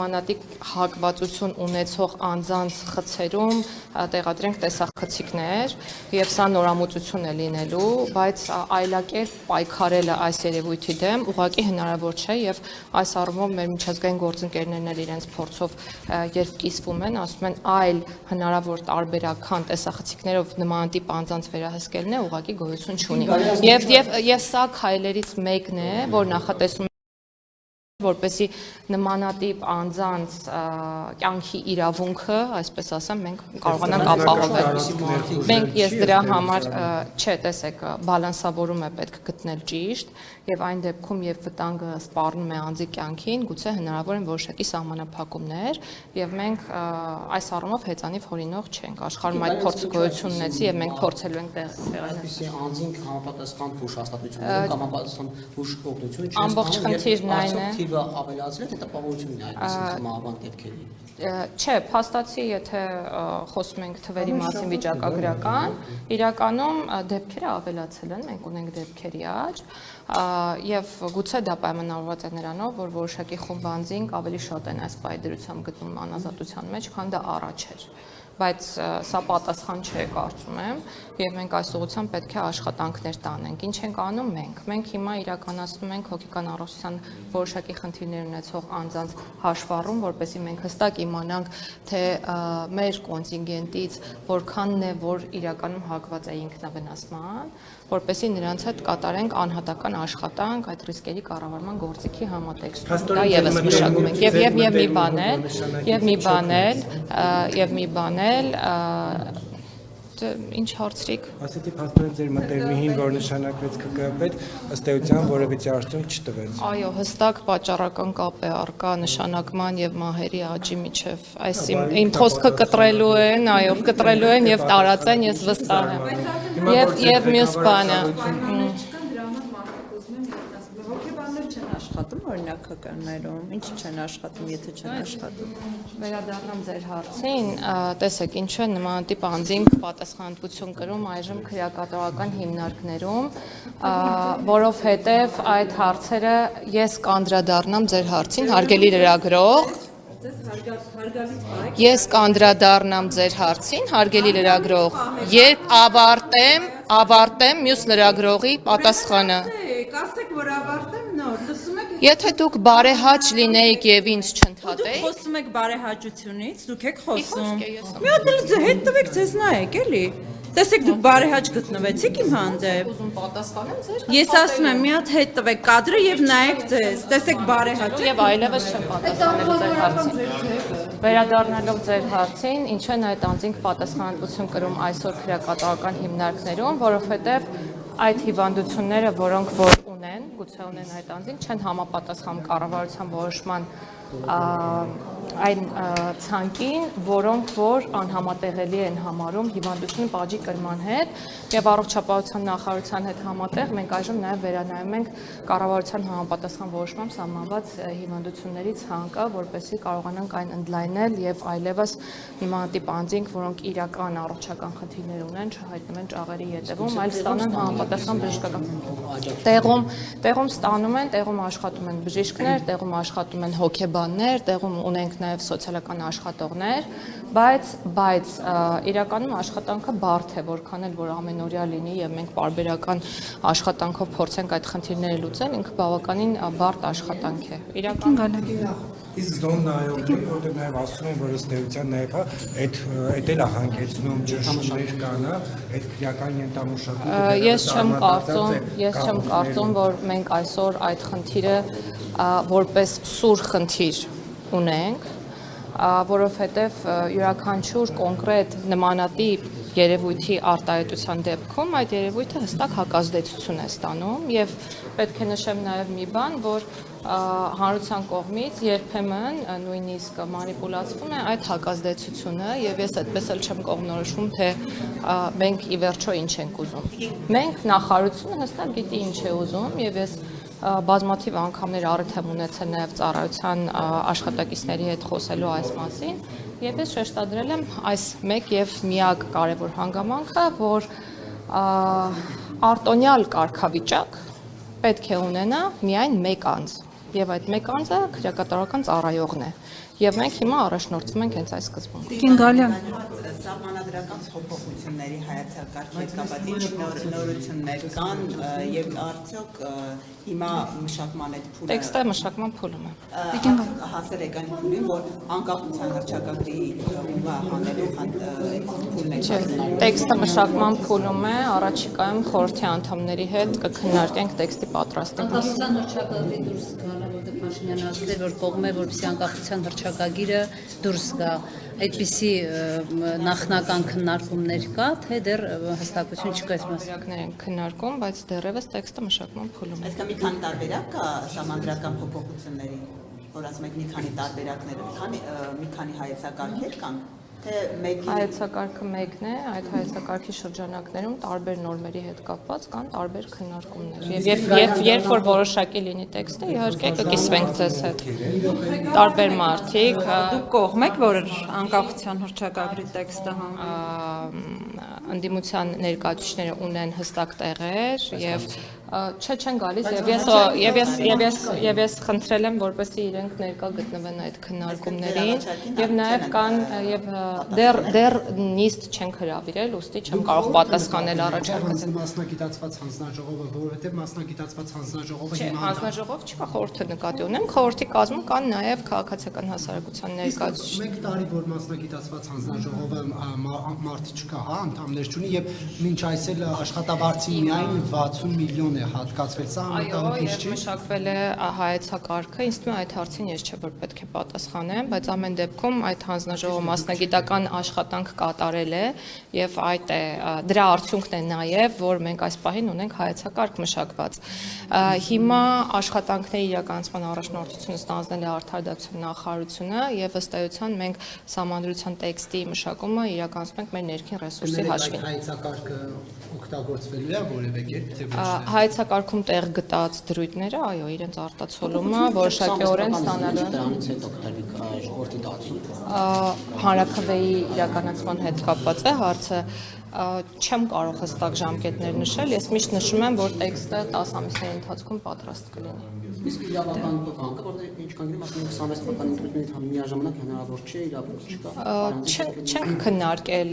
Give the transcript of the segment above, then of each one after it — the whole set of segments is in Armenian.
Մանատիկ հակվածություն ունեցող անձանց խցերում տեղադրենք տեսախցիկներ եւ սա նորամուծություն է լինելու, բայց այլակերպ պայքարելը այս երևույթի դեմ ուղղակի հնարավոր չէ եւ այս առումով մեր միջազգային գործընկերներն էլ իրենց փորձով երբ կիսվում են, ասում են այլ հնարավոր տարբերական տեսախցիկներով նմանատիպ անձանց վերահսկելն է ուղղակի գոյություն չունի եւ սա քայլերից մեկն է, որ նախատեսում որպեսզի նմանատիպ անձանց կյանքի իրավունքը, այսպես ասեմ, մենք կարողանանք ապահովել։ Մենք ես դրա համար չէ, տեսեք, բալանսավորում է պետք գտնել ճիշտ եւ այն դեպքում, երբ վտանգը սպառնում է անձի կյանքին, գուցե հնարավոր են որոշակի սահմանափակումներ եւ մենք այս առումով հեծանիվ հորինող չենք։ Աշխարհում այդ փորձը գոյություն ունեցի եւ մենք փորձելու ենք տեղայնել անձին համապատասխան բուժ հաստատությունները կամ համապատասխան բուժ օգնություն ամբողջ խնդիրն այն է ավելացնել թե տպավորությունն է այդպես մահվան դեպքերի։ Չէ, փաստացի, եթե խոսում ենք թվերի մասին վիճակագրական, իրականում դեպքերը ավելացել են, մենք ունենք դեպքերի աճ, եւ գուցե դա պայմանավորված է նրանով, որ որոշակի խումբ անձինք ավելի շատ են այս պայդրությամբ գտնում անազատության մեջ, քան դա առաջ էր։ Բայց սա պատասխան չէ, կարծում եմ, եւ մենք այս ուղղությամբ պետք է աշխատանքներ տանենք։ Ինչ ենք անում մենք։ Մենք հիմա իրականացնում ենք հոգեկան առողջության որոշակի խնդիրներ ունեցող անձանց հաշվառում, որպեսզի մենք հստակ իմանանք, թե մեր կոնտինգենտից որքանն է, որ իրականում հակված է ինքնավնասման, որպեսզի նրանց հետ կատարենք անհատական աշխատանք այդ ռիսկերի կառավարման գործիքի համատեքստում։ Դա եւս մշակում ենք եւ մի բան ինչ հարցրիք։ Ասեցի փաստորեն ձեր մտերմին, որ նշանակվեց ԿԿՊ-դ, ըստ էության որևիցե արդյունք չտվեց։ Այո, հստակ պատճառական կապ է առկա նշանակման եւ մահերի աճի միջև։ Այս իմ խոսքը կտրելու են, այո, կտրելու են եւ տարածեն, ես վստահ եմ։ Եվ մյուս բանը աշխատում օրինակականներում, ինչ չեն աշխատում, եթե չեն աշխատում։ Վերադառնամ ձեր հարցին, տեսեք, ինչ է նմանատիպ անձինք պատասխանատվություն կրում այժմ քրեակատարական հիմնարկներում, որովհետև այդ հարցերը ես կանդրադառնամ ձեր հարցին, հարգելի լրագրող, ես կանդրադառնամ ձեր հարցին, հարգելի լրագրող, երբ ավարտեմ մյուս լրագրողի պատասխանը։ Կասեք, որ ավարտեմ նոր, լսում եք։ Եթե դուք բարեհաճ լինեիք եւ ինձ չընդհատեիք։ Դուք խոսում եք բարեհաճությունից, դուք եք խոսում։ Մի հատ էլ հետ տվեք, ձեզ նայեք, էլի։ Տեսեք, դուք բարեհաճ գտնվեցիք իմ հանդեպ։ Ուզում պատասխանեմ ձեր։ Ես ասում եմ, մի հատ հետ տվեք կադրը եւ նայեք ձեզ։ Տեսեք բարեհաճ եւ այլևս չեմ պատասխանել ձեր հարցին։ Վերադառնալով ձեր հարցին, ինչ են այդ անձինք պատասխանատվություն կրում այսօր քրեակատարական հիմնարկներում, որովհետեւ այդ հիվանդությունները, որոնք որ ունեն, գուցե ունեն այդ անձինք, չեն համապատասխանում կառավարության որոշման այն ցանկին, որոնք որ անհամատեղելի են համարում հիվանդությունը պատժի կրման հետ եւ առողջապահության նախարարության հետ համատեղ մենք այժմ նաեւ վերանայում ենք կառավարության համապատասխան որոշմամբ սահմանված հիվանդությունների ցանկը, որպեսզի կարողանանք այն ընդլայնել եւ այլևս նմանատիպ անձինք, որոնք իրական առողջական խնդիրներ ունեն, չհայտնվեն ճաղերի ետևում, այլ ստանան համապատասխան բժշկական տեղում ստանում են, տեղում աշխատում են բժիշկներ, տեղում աշխատում են հոգեբաններ, տեղում ունենք նաև սոցիալական աշխատողներ, բայց իրականում աշխատանքը բարդ է, որքան էլ որ ամենօրյա լինի եւ մենք պարբերական աշխատանքով փորձենք այդ խնդիրները լուծել, ինքը բավականին բարդ աշխատանք է։ Իրական Իսկ զոննայով որտեղ նաև ասում են, որ ըստ էության նաև այդ էլ հանգեցնում ճշտներ կան, այդ քրեական ենթամշակույթը։ Ես չեմ կարծում, որ մենք այսօր այդ խնդիրը որպես սուր խնդիր ունենք, որովհետև յուրաքանչյուր կոնկրետ նմանատիպ երևույթի արտահայտության դեպքում այդ երևույթը հստակ հակազդեցություն է ստանում եւ պետք է նշեմ նաեւ մի բան, որ հանրության կողմից երբեմն նույնիսկ մանիպուլացվում է այդ հակազդեցությունը եւ ես այդպես էլ չեմ կողմնորոշվում, թե մենք ի վերջո ինչ ենք ուզում։ Մենք նախարարությունը հստակ գիտի ինչ է ուզում եւ ես բազմաթիվ անգամներ առիթ եմ ունեցել նաև ծառայության աշխատակիցների հետ խոսելու այս մասին եւ ես շեշտադրել եմ այս մեկ եւ միակ կարեւոր հանգամանքը, որ արտոնյալ կարգավիճակ պետք է ունենա միայն մեկ անձ, եւ այդ մեկ անձը քրեակատարական ծառայողն է եւ մենք հիմա առաջնորդվում ենք հենց այս սկզբում։ Տիկին Գալյան, Սահմանադրական փոփոխությունների հայեցակարգի հետ կապված ինչ նորություններ կան եւ արդյոք հիմա մշակման այդ փուլը Տեքստը մշակման փուլում է։ հասել եք այն փուլին, որ անկախության հռչակագրի ուղղա հանելու փուլն է։ Տեքստը մշակման փուլում է, առաջիկայում խորհրդի անդամների հետ կքննարկենք տեքստի պատրաստի մասին։ Անկախության հռչակագրի դուրս գալը, որտեղ Փաշինյանը ասել էր, որ կողմ է, որպեսզի անկախության հռչակագիրը դուրս գա։ Այդպիսի նախնական քննարկումներ կա, թե դեռ հստակություն չկա այս մասին։ Դերակներ են քննարկում, բայց դեռևս տեքստը մշակման փուլում է։ Այսինքն մի քանի տարբերակ կա սահմանադրական փոփոխությունների, որ ասում եք մի քանի տարբերակներ, մի քանի հայեցակարգեր կան, թե մեկի Հայեցակարգը մեկն է, այդ հայեցակարգի շրջանակներում տարբեր նորմերի հետ կապված կան տարբեր քննարկումներ։ Եվ երբ որ որոշակի լինի տեքստը, իհարկե կկիսվենք ձեզ հետ։ Տարբեր մարդիկ, դուք կողմ եք, որ անկախության հռչակագրի տեքստը ընդդիմության ներկայացուցիչները ունեն հստակ տեղեր եւ չեն գալիս եւ ես խնդրել եմ որպեսզի իրենք ներկա գտնվեն այդ քննարկումներին եւ նաեւ կան եւ դեռ նիստ չենք հրավիրել, ուստի չեմ կարող պատասխանել առաջարկած Մասնագիտացված հանձնաժողովը, որովհետև մասնագիտացված հանձնաժողովը հիմա հանձնաժողով չկա, խորհուրդը նկատի ունենք, խորհրդի կազմում կան նաեւ քաղաքացիական հասարակության ներկայացուցիչներ։ մեկ տարի որ մասնագիտացված հանձնաժողովը մարդ չկա, հա, անդամներ չունի եւ մինչ այսօր աշխատավարձի միայն 60 միլիոն է հատկացվել, սա անտանքից չի։ Մշակվել է հայեցակարգը, ինձ թվում է այդ հարցին ես չէ որ պետք է պատասխանեմ, բայց ամեն դեպքում այդ հանձնաժողովը մասնագիտական աշխատանք կատարել է եւ այդ է դրա արդյունքն է նաեւ որ մենք այս պահին ունենք հայեցակարգ մշակված։ Հիմա աշխատանքների իրականացման առաջնորդությունը ստանձնել է Արդարադատության նախարարությունը եւ ըստ էության մենք սահմանադրության տեքստի մշակումը իրականացնում ենք մեր ներքին ռեսուրսի հաշվին։ Հայեցակարգը օգտագործվելու է որևէ կերպ թե ոչ։ Հայեցակարգում տեղ գտած դրույթները, այո, իրենց արտացոլումը որոշակիորեն ստանալու են։ Դրանից հետո կտրվի ժողովրդի դատին։ Հանրաքվեի իրականացման հետ կապված է հարցը, չեմ կարող հստակ ժամկետներ նշել, ես միշտ նշում եմ, որ տեքստը 10 ամիսների ընթացքում պատրաստ կլինի։ Իսկ իրավական բանկը, որտեղ ինչքան գիտեմ, ասում են 26 թվականի ընտրությունների միաժամանակ հնարավոր չէ, իրավունք չկա։ Չենք քննարկել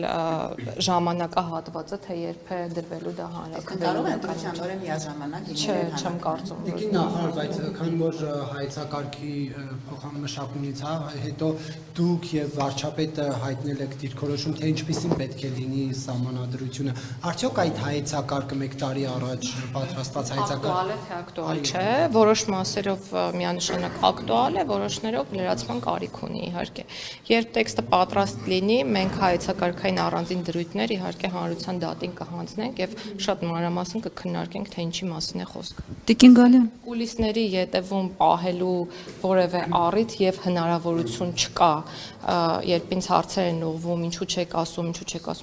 ժամանակահատվածը, թե երբ է դրվելու դա հանրաքվեի։ կարող է ընտրության օրը միաժամանակ Չեմ կարծում։ Դեկին նախարար, բայց քանի որ հայեցակարգի փոխանմշակումից հետո դուք եւ վարչապետը հայտնել եք դիրքորոշում, թե ինչպիսին պետք է լինի սահմանադրությունը։ Արդյոք այդ հայեցակարգը մեկ տարի առաջ պատրաստված հայեցակարգ Ակտուալ է, թե ակտուալ չէ, որոշ մասերով միանշանակ ակտուալ է, որոշներով լրացման կարիք ունի իհարկե։ Երբ տեքստը պատրաստ լինի, մենք հայեցակարգային առանձին դրույթներ իհարկե հանրության դատին կհանձնենք եւ շատ մանրամասն կքննարկենք, թե ինչի մասին է խոսքը։ Տիկին Գալյան, Կուլիսների ետևում պահելու որևէ առիթ եւ հնարավորություն չկա, երբ ինձ հարցեր են ուղղվում, ինչու չեք ասում,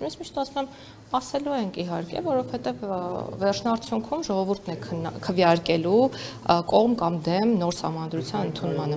ես միշտ ասում եմ, ասելու ենք իհարկե, որովհետեւ վերջնարդյունքում ժողովուրդն է քվեարկելու կողմ կամ դեմ նոր սահմանադրության ընդունմանը։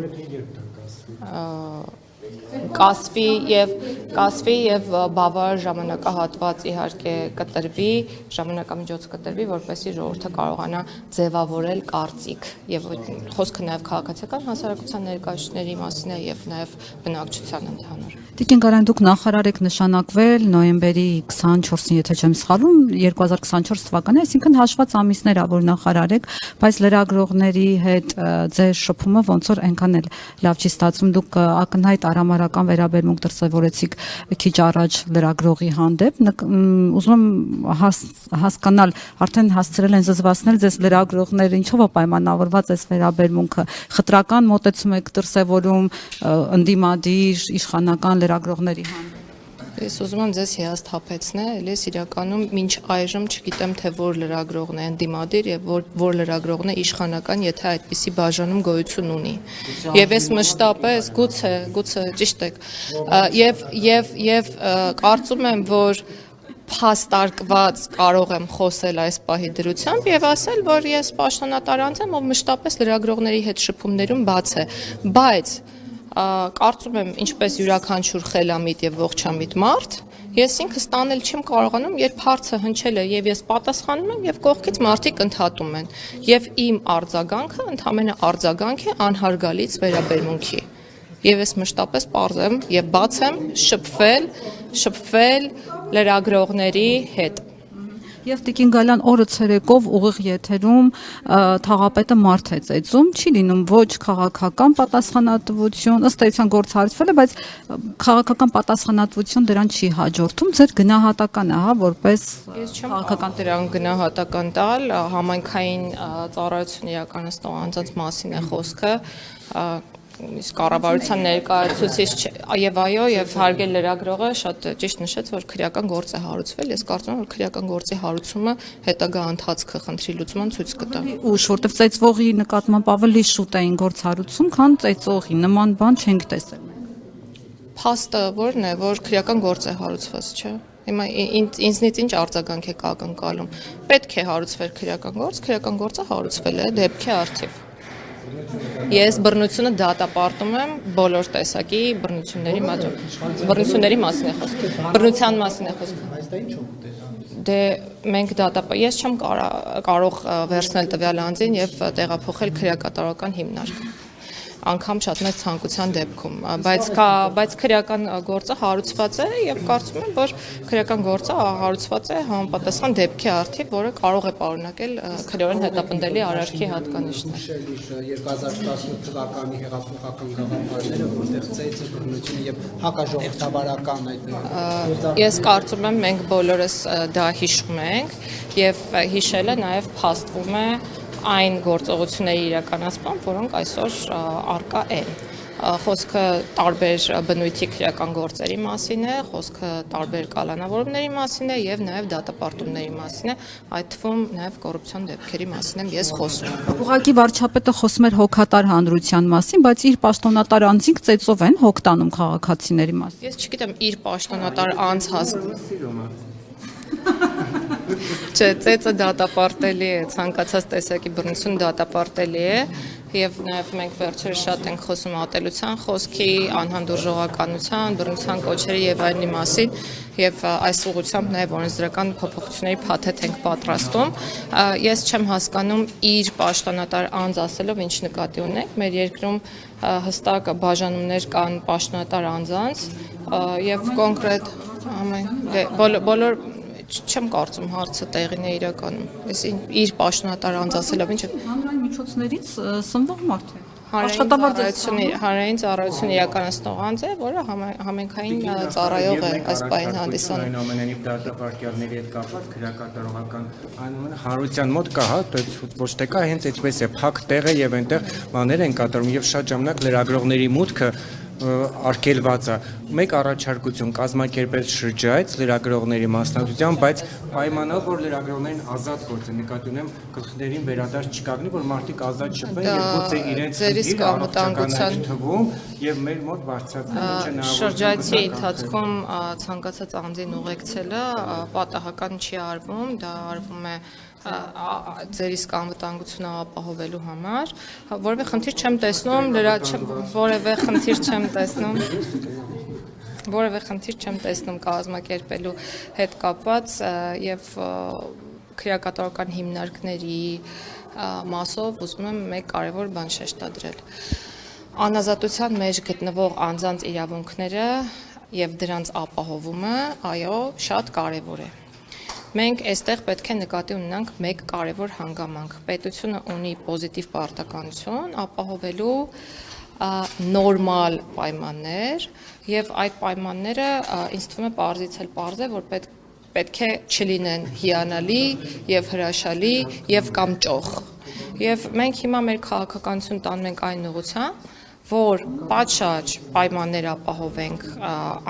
Կասվի եւ բավարար ժամանակահատված իհարկե կտրվի, ժամանակամիջոց կտրվի, որպեսզի ժողովուրդը կարողանա ձևավորել կարծիք եւ խոսքը նաեւ քաղաքացիական հասարակության ներկայացուցիչների մասին է եւ նաեւ բնակչության ընդհանուր։ Տիկին Գալյան, դուք նախարար եք նշանակվել նոյեմբերի 24-ին, եթե չեմ սխալվում, 2024 թվականի, այսինքն հաշված ամիսներ ա որ նախարար եք, բայց լրագրողների հետ ձեր շփումը ոնց որ այնքան էլ լավ չի ստացվում, դուք ակնհայտ արամարական վերաբերմունք դրսևորեցիք քիչ առաջ լրագրողի հանդեպ, ուզում եմ հասկանալ, արդեն հասցրել են զզվացնել ձեզ լրագրողները, ինչով է պայմանավորված այս վերաբերմունքը, խտրական մոտեցում եք դրսևորում ընդդիմադիր իշխանական լրագրողների հանդեպ։ Ես ուզում եմ ձեզ հիասթափեցնել, ես իրականում մինչ այժմ չգիտեմ, թե որ լրագրողն է ընդդիմադիր եւ որ լրագրողն է իշխանական, եթե այդպիսի բաժանում գոյություն ունի։ Եվ ես մշտապես գուցե ճիշտ եք, եւ կարծում եմ, որ փաստարկված կարող եմ խոսել այս պահի դրությամբ եւ ասել, որ ես պաշտոնատար անձ եմ, ով մշտապես լրագրողների հետ շփումներում բաց է, բայց կարծում եմ, ինչպես յուրաքանչյուր խելամիտ եւ ողջամիտ մարդ, Ես ինքս տանել չեմ կարողանում, երբ հարցը հնչել է եւ ես պատասխանում եմ եւ կողքից մարդիկ ընդհատում են եւ իմ արձագանքը ընդամենը արձագանք է անհարգալից վերաբերմունքի։ Եվ ես մշտապես պարզ եմ եւ բաց եմ շփվել լրագրողների հետ։ Եվ Տիկին Գալյան օրը ցերեկով ուղիղ եթերում թաղապետը մարդ է ծեծում, չի լինում ոչ քաղաքական պատասխանատվություն, ըստ էության գործը հարցվել է, բայց քաղաքական պատասխանատվություն դրան չի հաջորդում, ձեր գնահատականը, հա, որպես Ես չեմ քաղաքական դրան գնահատական տալ, համայնքային ծառայություն իրականացնող անձանց մասին է խոսքը, իսկ կառավարության ներկայացուցիչ եւ այո եւ հարգել լրագրողը շատ ճիշտ նշեց, որ քրեական գործ է հարուցվել, ես կարծում եմ, որ քրեական գործի հարուցումը հետագա ընթացքը խնդրի լուծման ցույց կտա։ Ուշ, որտեվ ծեծվողի նկատմամբ ավելի շուտ էին գործ հարուցում, քան ծեծողի, նման բան չենք տեսել։ Փաստը որն է, որ քրեական գործ է հարուցված, չէ՞։ Հիմա ինձնից ինչ արձագանք է ակնկալում։ Պետք է հարուցվեր քրեական գործը հարուցվել է դեպքի առթիվ։ Ես բռնությունը դատապարտում եմ բոլոր տեսակի բռնությունների մասին է խոսքը, բռնության մասին է խոսքը։ Դե մենք ես չեմ կարող վերցնել տվյալ անձին եւ տեղափոխել քրեակատարական հիմնարկ։ Անգամ շատ մեծ ցանկության դեպքում, բայց քրեական գործը հարուցված է եւ կարծում եմ, որ քրեական գործը հարուցված է համապատասխան դեպքի առթիվ, որը կարող է պարունակել քրեորեն հետապնդելի արարքի հատկանիշներ։ 2018 թվականի հեղափոխական գաղափարները, որտեղ ծեծը, բռնությունը եւ հակաժողովրդավարական այդ Ես կարծում եմ, մենք բոլորս դա հիշում ենք եւ հիշելը նաեւ փաստվում է այն գործողությունների իրականացմամբ, որոնք այսօր արկա են։ Խոսքը տարբեր բնույթի քրեական գործերի մասին է, խոսքը տարբեր կալանավորումների մասին է եւ նաեւ դատապարտումների մասին է, այդ թվում նաեւ կոռուպցիոն դեպքերի մասին եմ ես խոսում։ Ուղղակի վարչապետը խոսում էր հոգատար հանրության մասին, բայց իր պաշտոնատար անձինք ծեծով են հոգ տանում քաղաքացիների մասին։ Ես չգիտեմ իր պաշտոնատար անձ Չէ, ծեծը դատապարտելի է, ցանկացած տեսակի բռնություն դատապարտելի է եւ նաեւ մենք վերջերս շատ ենք խոսում ատելության խոսքի, անհանդուրժողականության, բռնության կոչերի եւ այլնի մասին եւ այս ուղղությամբ նաեւ օրենսդրական փոփոխությունների փաթեթ ենք պատրաստում։ Ես չեմ հասկանում իր պաշտոնատար անձ ասելով ինչ նկատի ունեք։ Մեր երկրում հստակ բաժանումներ կան պաշտոնատար անձանց եւ կոնկրետ բոլոր չեմ կարծում հարցը տեղին է իրականում։ Ես իր պաշտոնատար անձ ասելով ինչ հանրային միջոցներից սնվող մարդ է։ Հանրային ծառայություն իրականացնող անձ է, որը համենքային ծառայող է այս պահին հանդիսանում։ Ամենայնիվ դատապարտյալների հետ կապված քրեակատարողական հանրության մոտ կա, հա, ոչ թե կա, հենց այդպես է, փակ տեղ է եւ այնտեղ բաներ են կատարում եւ շատ ժամանակ լրագրողների մուտքը արգելված է։ Մեկ առաջարկություն կազմակերպել շրջայց լրագրողների մասնակցությամբ, բայց պայմանով որ լրագրողներին ազատ գործեն, նկատի ունեմ գլխներին վերադարձ չկանգնի, որ մարդիկ ազատ շփվեն եւ գուցե իրենց անվտանգության թվում եւ մեր մոտ բարձրացնեն շրջայցի ընթացքում ցանկացած անձին ուղեկցելը պատահական չի արվում, դա արվում է ձեր իսկ անվտանգությունը ապահովելու համար, որևէ խնդիր չեմ տեսնում, որևէ խնդիր չեմ տեսնում կազմակերպելու հետ կապված եւ քրեակատարական հիմնարկների մասով ուզում եմ մեկ կարևոր բան շեշտադրել։ Անազատության մեջ գտնվող անձանց իրավունքները եւ դրանց ապահովումը, այո, շատ կարևոր է։ Մենք այստեղ պետք է նկատի ունենանք մեկ կարևոր հանգամանք։ Պետությունը ունի պոզիտիվ պարտականություն ապահովելու նորմալ պայմաններ եւ այդ պայմանները ինձ թվում է պարզից էլ պարզ է, որ պետք է չլինեն հիանալի եւ հրաշալի եւ կամ ճոխ։ Եվ մենք հիմա մեր քաղաքականություն տանում ենք այն ուղղությամբ, որ պատշաճ պայմաններ ապահովենք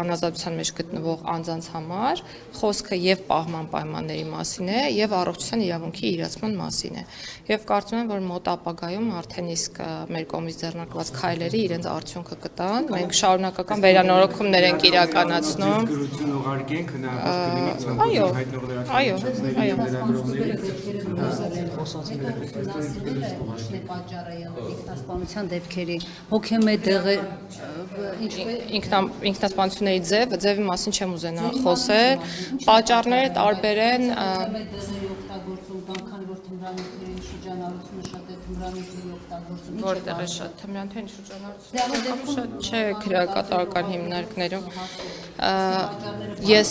անազատության մեջ գտնվող անձանց համար, խոսքը եւ պահման պայմանների մասին է եւ առողջության իրավունքի իրացման մասին է։ Եվ կարծում եմ, որ մոտ ապագայում արդեն իսկ մեր կողմից ձեռնարկված քայլերը իրենց արդյունքը կտան։ Մենք շարունակական վերանորոգումներ ենք իրականացնում։ Գրություն ուղարկենք պատճառը եղել ինքնասպանության դեպքերի դեղը ինքնասպանությունների ձևի մասին չեմ ուզենա խոսել, պատճառները տարբեր են, օգտագործում կան, քանի որ թմրանյութերի շրջանառությունը շատ է թմրանյութերի օգտագործումը որտեղ է շատ թմրանյութերի շրջանառությունը շատ չէ քրեակատարական հիմնարկներում։ Ես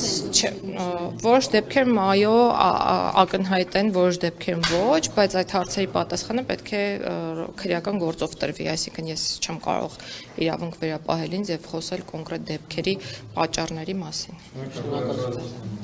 որոշ դեպքերում այո ակնհայտ են, որոշ դեպքերում ոչ, բայց այդ հարցերի պատասխանը պետք է քրեական գործով տրվի, այսինքն ես չեմ կարող իրավունք վերապահել ինձ եւ խոսել կոնկրետ դեպքերի պատճառների մասին։